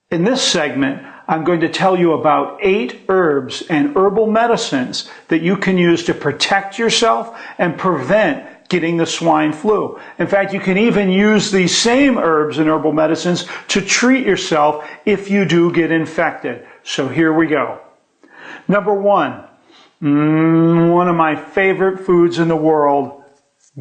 In this segment, I'm going to tell you about 8 herbs and herbal medicines that you can use to protect yourself and prevent getting the swine flu. In fact, you can even use these same herbs and herbal medicines to treat yourself if you do get infected. So here we go. Number 1, one of my favorite foods in the world,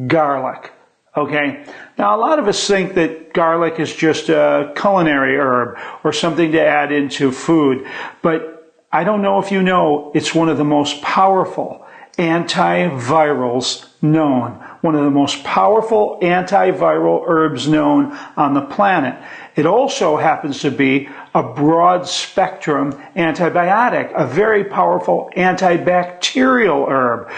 garlic. Okay, now a lot of us think that garlic is just a culinary herb or something to add into food, but I don't know if you know, it's one of the most powerful antivirals known. One of the most powerful antiviral herbs known on the planet. It also happens to be a broad spectrum antibiotic, a very powerful antibacterial herb.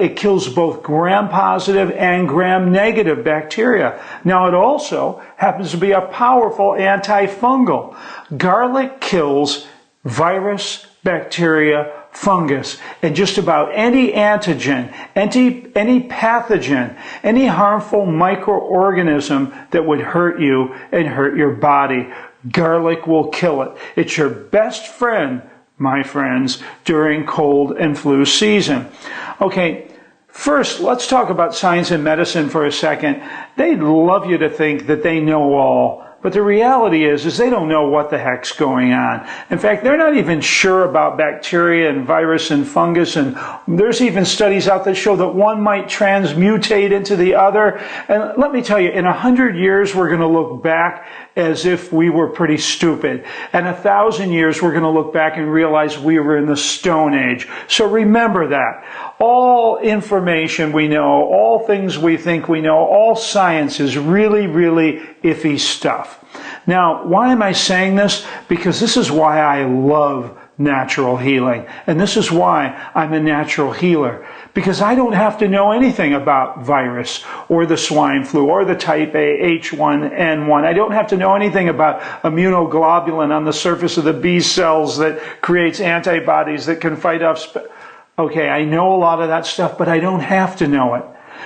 It kills both gram-positive and gram-negative bacteria. Now it also happens to be a powerful antifungal. Garlic kills virus, bacteria, fungus, and just about any antigen, any pathogen, any harmful microorganism that would hurt you and hurt your body. Garlic will kill it. It's your best friend, my friends, during cold and flu season. Okay, first, let's talk about science and medicine for a second. They'd love you to think that they know all. But the reality is they don't know what the heck's going on. In fact, they're not even sure about bacteria and virus and fungus, and there's even studies out that show that one might transmutate into the other. And let me tell you, in 100 years, we're going to look back as if we were pretty stupid. And 1,000 years, we're going to look back and realize we were in the Stone Age. So remember that. All information we know, all things we think we know, all science is really, really iffy stuff. Now, why am I saying this? Because this is why I love natural healing. And this is why I'm a natural healer. Because I don't have to know anything about virus or the swine flu or the type A H1N1. I don't have to know anything about immunoglobulin on the surface of the B cells that creates antibodies that can fight off. Okay, I know a lot of that stuff, but I don't have to know it.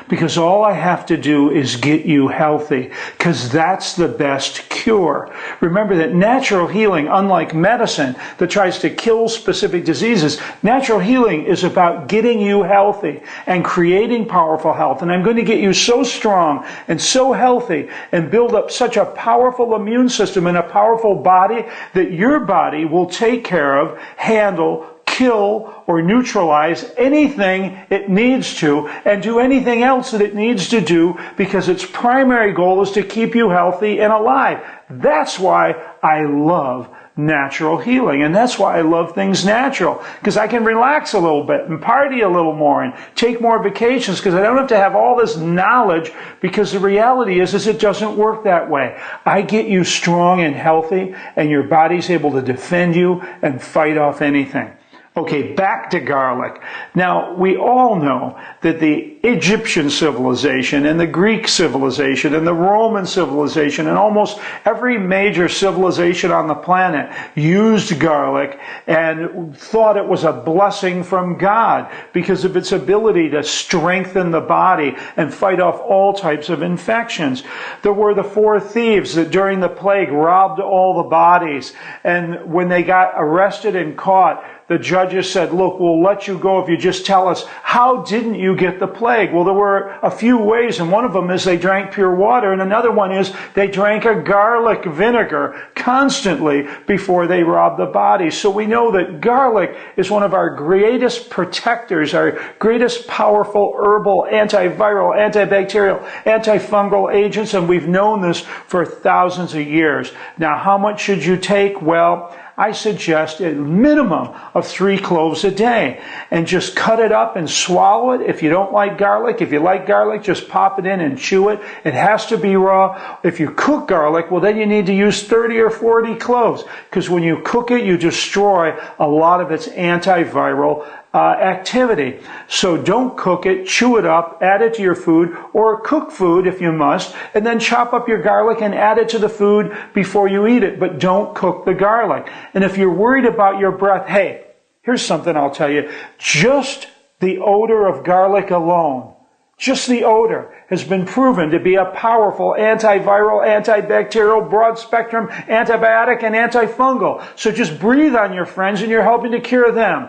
Because all I have to do is get you healthy, because that's the best cure. Remember that natural healing, unlike medicine that tries to kill specific diseases, natural healing is about getting you healthy and creating powerful health. And I'm going to get you so strong and so healthy and build up such a powerful immune system and a powerful body that your body will take care of, handle, kill or neutralize anything it needs to and do anything else that it needs to do, because its primary goal is to keep you healthy and alive. That's why I love natural healing, and that's why I love things natural, because I can relax a little bit and party a little more and take more vacations, because I don't have to have all this knowledge, because the reality is it doesn't work that way. I get you strong and healthy, and your body's able to defend you and fight off anything. Okay, back to garlic. Now, we all know that the Egyptian civilization and the Greek civilization and the Roman civilization and almost every major civilization on the planet used garlic and thought it was a blessing from God because of its ability to strengthen the body and fight off all types of infections. There were the 4 thieves that during the plague robbed all the bodies, and when they got arrested and caught, the judges said, look, we'll let you go if you just tell us, how didn't you get the plague? Well, there were a few ways, and one of them is they drank pure water, and another one is they drank a garlic vinegar constantly before they robbed the body. So we know that garlic is one of our greatest protectors, our greatest powerful herbal, antiviral, antibacterial, antifungal agents, and we've known this for thousands of years. Now, how much should you take? Well, I suggest a minimum of 3 cloves a day, and just cut it up and swallow it. If you don't like garlic, if you like garlic, just pop it in and chew it. It has to be raw. If you cook garlic, well, then you need to use 30 or 40 cloves, because when you cook it, you destroy a lot of its antiviral activity. So don't cook it, chew it up, add it to your food, or cook food if you must, and then chop up your garlic and add it to the food before you eat it, but don't cook the garlic. And if you're worried about your breath, hey, here's something I'll tell you. Just the odor of garlic alone Just the odor has been proven to be a powerful antiviral, antibacterial, broad-spectrum antibiotic and antifungal. So just breathe on your friends and you're helping to cure them.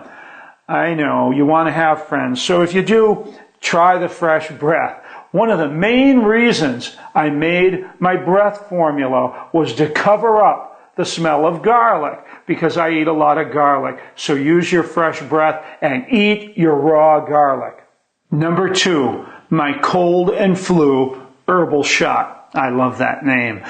I know, you want to have friends. So if you do, try the fresh breath. One of the main reasons I made my breath formula was to cover up the smell of garlic, because I eat a lot of garlic. So use your fresh breath and eat your raw garlic. Number 2, my cold and flu herbal shot. I love that name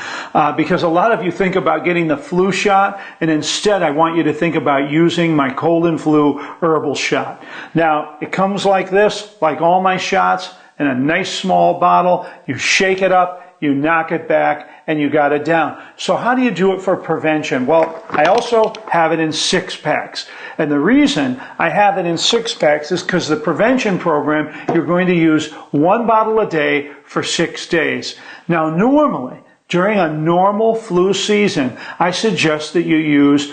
because a lot of you think about getting the flu shot, and instead I want you to think about using my cold and flu herbal shot. Now, it comes like this, like all my shots, in a nice small bottle. You shake it up, you knock it back, and you got it down. So how do you do it for prevention? Well, I also have it in 6-packs. And the reason I have it in 6-packs is because the prevention program, you're going to use 1 bottle a day for 6 days. Now, normally, during a normal flu season, I suggest that you use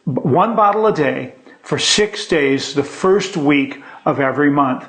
1 bottle a day for 6 days the first week of every month.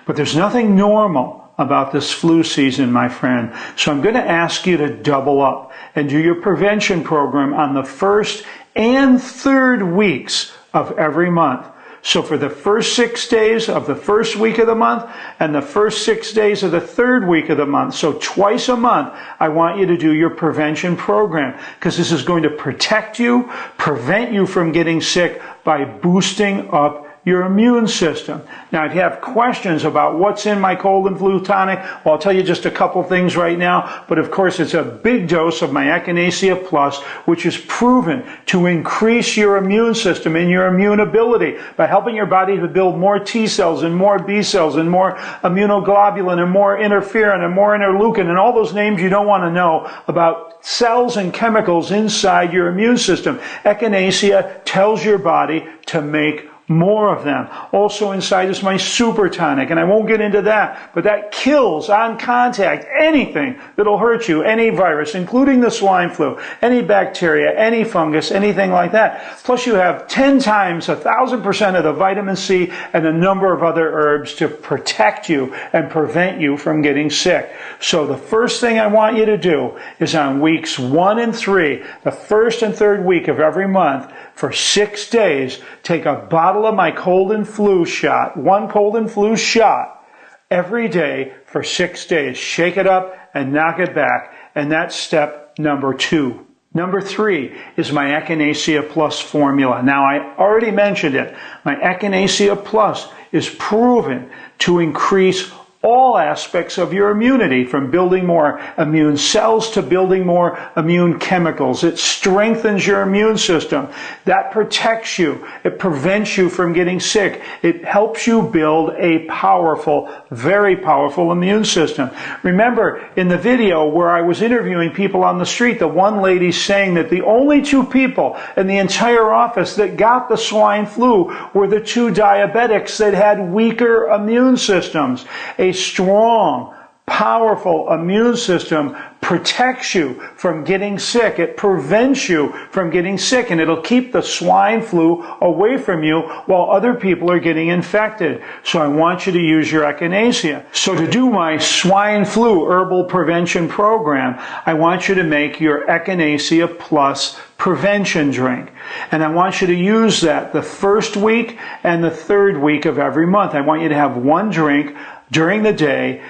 But there's nothing normal about this flu season, my friend. So I'm going to ask you to double up and do your prevention program on the first and third weeks of every month. So for the first 6 days of the first week of the month and the first 6 days of the third week of the month, so twice a month, I want you to do your prevention program, because this is going to protect you, prevent you from getting sick by boosting up your immune system. Now, if you have questions about what's in my cold and flu tonic, well, I'll tell you just a couple things right now. But of course, it's a big dose of my Echinacea Plus, which is proven to increase your immune system and your immune ability by helping your body to build more T cells and more B cells and more immunoglobulin and more interferon and more interleukin and all those names you don't want to know about cells and chemicals inside your immune system. Echinacea tells your body to make more of them. Also inside is my super tonic, and I won't get into that, but that kills on contact anything that'll hurt you, any virus, including the swine flu, any bacteria, any fungus, anything like that. Plus you have 10 times, 1,000% of the vitamin C and a number of other herbs to protect you and prevent you from getting sick. So the first thing I want you to do is on weeks 1 and 3, the first and third week of every month, for 6 days, take a bottle of my cold and flu shot, 1 cold and flu shot, every day for 6 days. Shake it up and knock it back. And that's step number 2. Number 3 is my Echinacea Plus formula. Now, I already mentioned it. My Echinacea Plus is proven to increase all aspects of your immunity, from building more immune cells to building more immune chemicals. It strengthens your immune system. That protects you. It prevents you from getting sick. It helps you build a powerful, very powerful immune system. Remember, in the video where I was interviewing people on the street, the one lady saying that the only 2 people in the entire office that got the swine flu were the 2 diabetics that had weaker immune systems. A strong, powerful immune system protects you from getting sick. It prevents you from getting sick, and it'll keep the swine flu away from you while other people are getting infected. So I want you to use your Echinacea. So to do my swine flu herbal prevention program, I want you to make your Echinacea Plus prevention drink. And I want you to use that the first week and the third week of every month. I want you to have 1 drink during the day,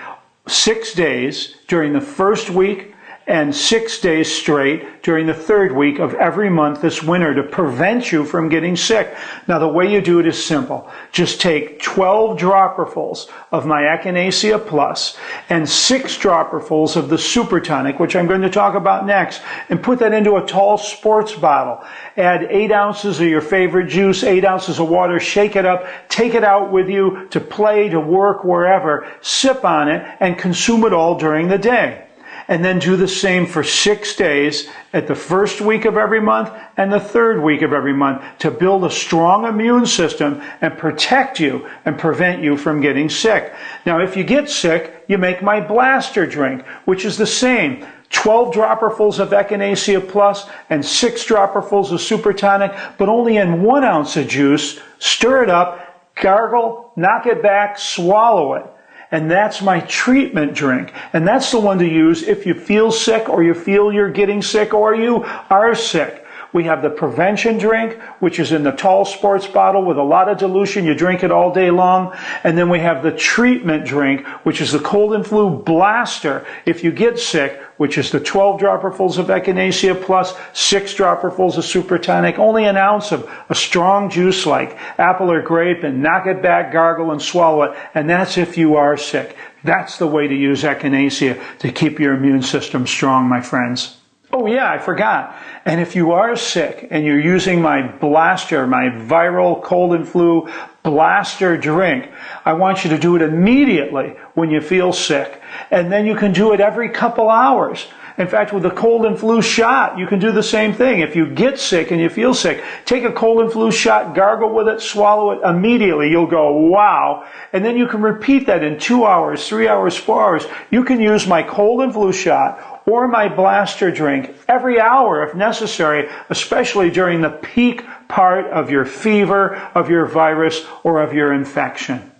6 days during the first week, and 6 days straight during the third week of every month this winter to prevent you from getting sick. Now, the way you do it is simple. Just take 12 dropperfuls of my Echinacea Plus and 6 dropperfuls of the Super Tonic, which I'm going to talk about next, and put that into a tall sports bottle. Add 8 ounces of your favorite juice, 8 ounces of water, shake it up, take it out with you to play, to work, wherever, sip on it, and consume it all during the day. And then do the same for 6 days at the first week of every month and the third week of every month to build a strong immune system and protect you and prevent you from getting sick. Now, if you get sick, you make my blaster drink, which is the same. 12 dropperfuls of Echinacea Plus and 6 dropperfuls of Super Tonic, but only in 1 ounce of juice. Stir it up, gargle, knock it back, swallow it. And that's my treatment drink. And that's the one to use if you feel sick or you feel you're getting sick or you are sick. We have the prevention drink, which is in the tall sports bottle with a lot of dilution. You drink it all day long. And then we have the treatment drink, which is the cold and flu blaster if you get sick, which is the 12 dropperfuls of Echinacea plus 6 dropperfuls of Super Tonic, only an ounce of a strong juice like apple or grape, and knock it back, gargle, and swallow it. And that's if you are sick. That's the way to use Echinacea to keep your immune system strong, my friends. Oh yeah, I forgot. And if you are sick and you're using my blaster, my viral cold and flu blaster drink, I want you to do it immediately when you feel sick. And then you can do it every couple hours. In fact, with the cold and flu shot, you can do the same thing. If you get sick and you feel sick, take a cold and flu shot, gargle with it, swallow it immediately. You'll go, wow. And then you can repeat that in 2 hours, 3 hours, 4 hours. You can use my cold and flu shot or my blaster drink every hour if necessary, especially during the peak part of your fever, of your virus, or of your infection.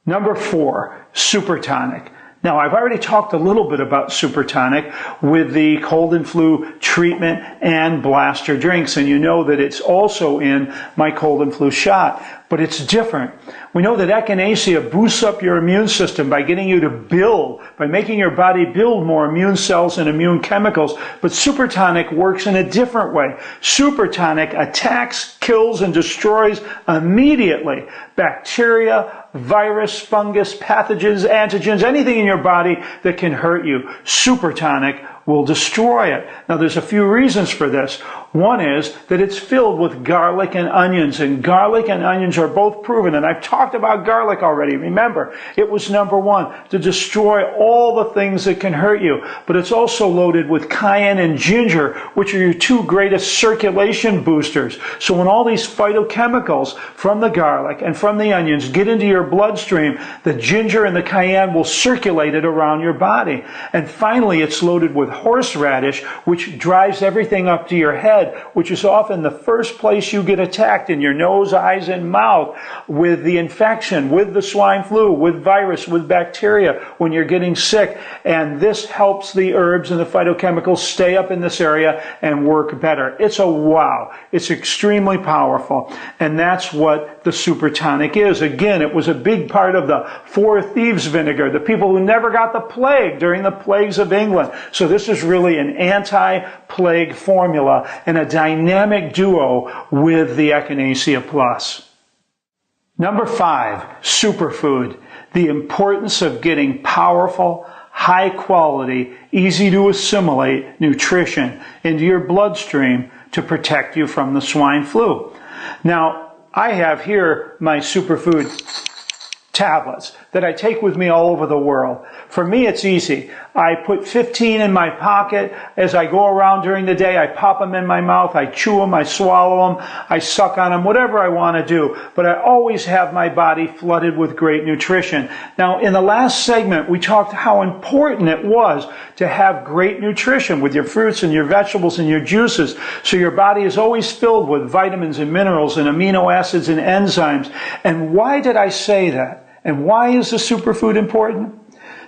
Number 4, Super Tonic. Now, I've already talked a little bit about Super Tonic with the cold and flu treatment and blaster drinks, and you know that it's also in my cold and flu shot, but it's different. We know that Echinacea boosts up your immune system by getting you to build, by making your body build more immune cells and immune chemicals, but Super Tonic works in a different way. Super Tonic attacks, kills, and destroys immediately bacteria, virus, fungus, pathogens, antigens, anything in your body that can hurt you. Super Tonic will destroy it. Now, there's a few reasons for this. One is that it's filled with garlic and onions, and garlic and onions are both proven, and I've talked about garlic already. Remember, it was number 1 to destroy all the things that can hurt you, but it's also loaded with cayenne and ginger, which are your 2 greatest circulation boosters. So when all these phytochemicals from the garlic and from the onions get into your bloodstream, the ginger and the cayenne will circulate it around your body. And finally, it's loaded with horseradish, which drives everything up to your head, which is often the first place you get attacked, in your nose, eyes, and mouth, with the infection, with the swine flu, with virus, with bacteria, when you're getting sick. And this helps the herbs and the phytochemicals stay up in this area and work better. It's a wow. It's extremely powerful. And that's what the Super Tonic is. Again, it was a big part of the 4 Thieves vinegar, the people who never got the plague during the plagues of England. So this is really an anti-plague formula and a dynamic duo with the Echinacea Plus. Number 5, superfood. The importance of getting powerful, high quality, easy to assimilate nutrition into your bloodstream to protect you from the swine flu. Now, I have here my superfood tablets that I take with me all over the world. For me, it's easy. I put 15 in my pocket. As I go around during the day, I pop them in my mouth, I chew them, I swallow them, I suck on them, whatever I want to do. But I always have my body flooded with great nutrition. Now, in the last segment, we talked how important it was to have great nutrition with your fruits and your vegetables and your juices. So your body is always filled with vitamins and minerals and amino acids and enzymes. And why did I say that? And why is the superfood important?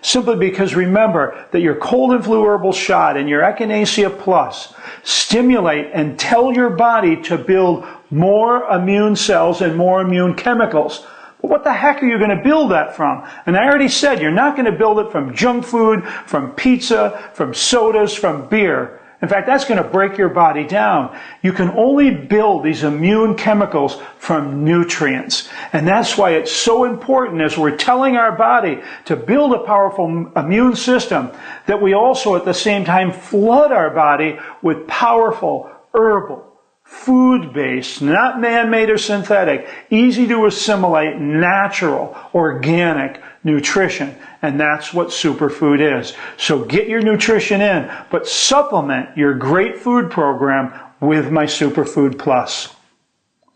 Simply because remember that your cold and flu herbal shot and your Echinacea Plus stimulate and tell your body to build more immune cells and more immune chemicals. But what the heck are you going to build that from? And I already said you're not going to build it from junk food, from pizza, from sodas, from beer. In fact, that's going to break your body down. You can only build these immune chemicals from nutrients. And that's why it's so important, as we're telling our body to build a powerful immune system, that we also at the same time flood our body with powerful herbal, food-based, not man-made or synthetic, easy to assimilate, natural, organic nutrition. And that's what superfood is. So get your nutrition in, but supplement your great food program with my Superfood Plus.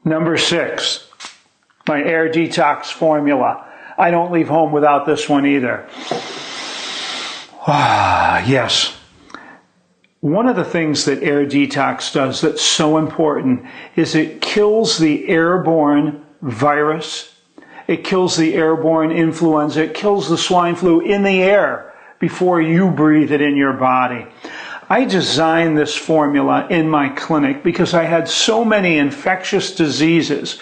Number 6, my Air Detox formula. I don't leave home without this one either. Yes. One of the things that Air Detox does that's so important is it kills the airborne virus. It kills the airborne influenza. It kills the swine flu in the air before you breathe it in your body. I designed this formula in my clinic because I had so many infectious diseases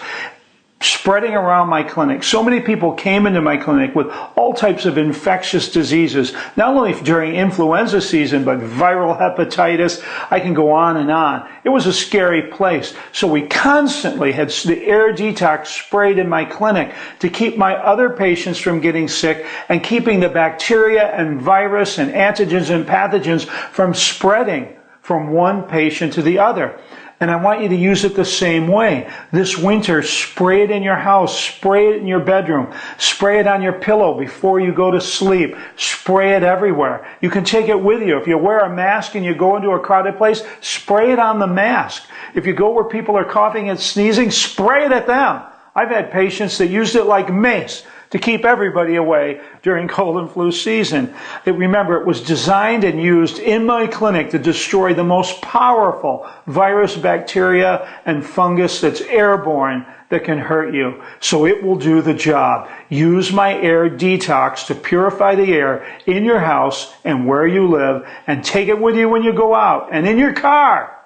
spreading around my clinic. So many people came into my clinic with all types of infectious diseases, not only during influenza season, but viral hepatitis. I can go on and on. It was a scary place. So we constantly had the air detox sprayed in my clinic to keep my other patients from getting sick and keeping the bacteria and virus and antigens and pathogens from spreading from one patient to the other. And I want you to use it the same way. This winter, spray it in your house, spray it in your bedroom, spray it on your pillow before you go to sleep, spray it everywhere. You can take it with you. If you wear a mask and you go into a crowded place, spray it on the mask. If you go where people are coughing and sneezing, spray it at them. I've had patients that used it like mace to keep everybody away during cold and flu season. Remember, it was designed and used in my clinic to destroy the most powerful virus, bacteria, and fungus that's airborne that can hurt you. So it will do the job. Use my air detox to purify the air in your house and where you live, and take it with you when you go out, and in your car,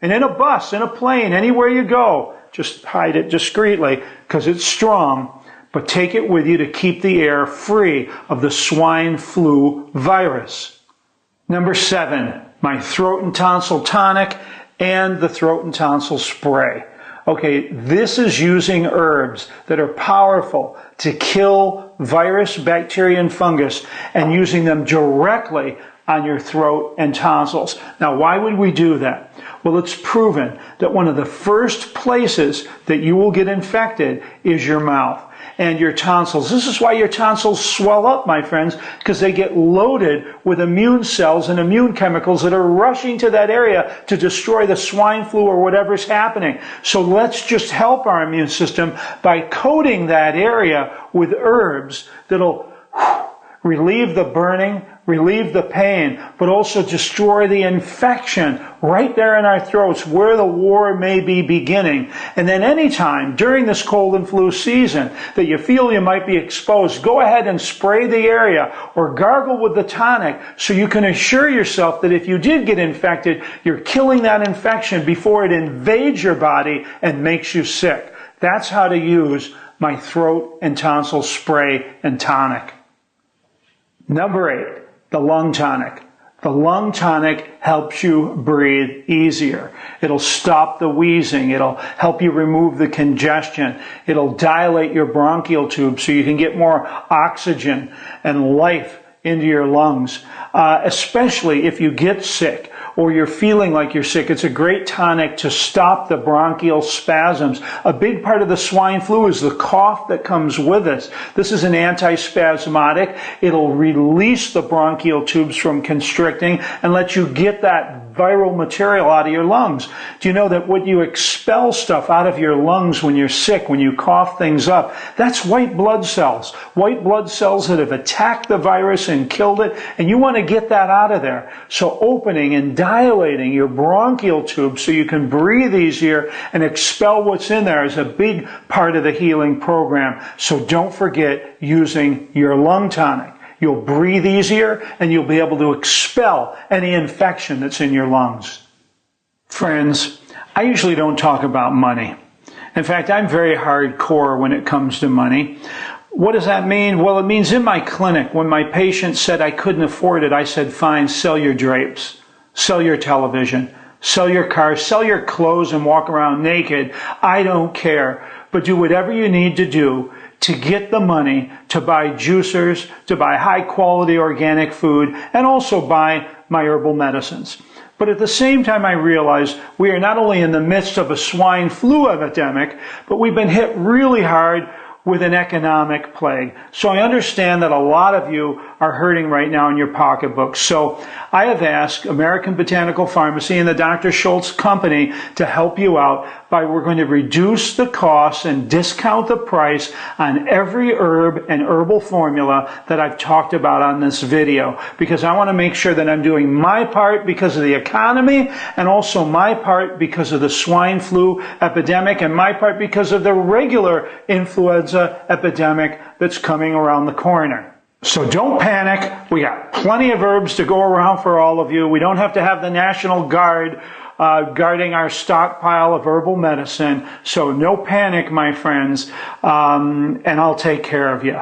and in a bus, in a plane, anywhere you go. Just hide it discreetly because it's strong. But take it with you to keep the air free of the swine flu virus. Number 7, my throat and tonsil tonic and the throat and tonsil spray. Okay, this is using herbs that are powerful to kill virus, bacteria, and fungus, and using them directly on your throat and tonsils. Now, why would we do that? Well, it's proven that one of the first places that you will get infected is your mouth and your tonsils. This is why your tonsils swell up, my friends, because they get loaded with immune cells and immune chemicals that are rushing to that area to destroy the swine flu or whatever's happening. So let's just help our immune system by coating that area with herbs that'll relieve the burning, relieve the pain, but also destroy the infection right there in our throats where the war may be beginning. And then anytime during this cold and flu season that you feel you might be exposed, go ahead and spray the area or gargle with the tonic so you can assure yourself that if you did get infected, you're killing that infection before it invades your body and makes you sick. That's how to use my throat and tonsil spray and tonic. Number 8, the lung tonic. The lung tonic helps you breathe easier. It'll stop the wheezing. It'll help you remove the congestion. It'll dilate your bronchial tube so you can get more oxygen and life into your lungs, especially if you get sick or you're feeling like you're sick. It's a great tonic to stop the bronchial spasms. A big part of the swine flu is the cough that comes with it. This is an antispasmodic. It'll release the bronchial tubes from constricting and let you get that viral material out of your lungs. Do you know that when you expel stuff out of your lungs when you're sick, when you cough things up, that's white blood cells. White blood cells that have attacked the virus and killed it, and you want to get that out of there. So opening and dilating your bronchial tube so you can breathe easier and expel what's in there is a big part of the healing program. So don't forget using your lung tonic. You'll breathe easier and you'll be able to expel any infection that's in your lungs. Friends, I usually don't talk about money. In fact, I'm very hardcore when it comes to money. What does that mean? Well, it means in my clinic, when my patient said I couldn't afford it, I said, fine, sell your drapes, sell your television, sell your car, sell your clothes and walk around naked. I don't care. But do whatever you need to do to get the money to buy juicers, to buy high quality organic food, and also buy my herbal medicines. But at the same time, I realize we are not only in the midst of a swine flu epidemic, but we've been hit really hard with an economic plague. So I understand that a lot of you are hurting right now in your pocketbook. So I have asked American Botanical Pharmacy and the Dr. Schulze Company to help you out by we're going to reduce the cost and discount the price on every herb and herbal formula that I've talked about on this video, because I want to make sure that I'm doing my part because of the economy, and also my part because of the swine flu epidemic, and my part because of the regular influenza epidemic that's coming around the corner. So don't panic. We got plenty of herbs to go around for all of you. We don't have to have the National Guard guarding our stockpile of herbal medicine. So no panic, my friends, and I'll take care of you.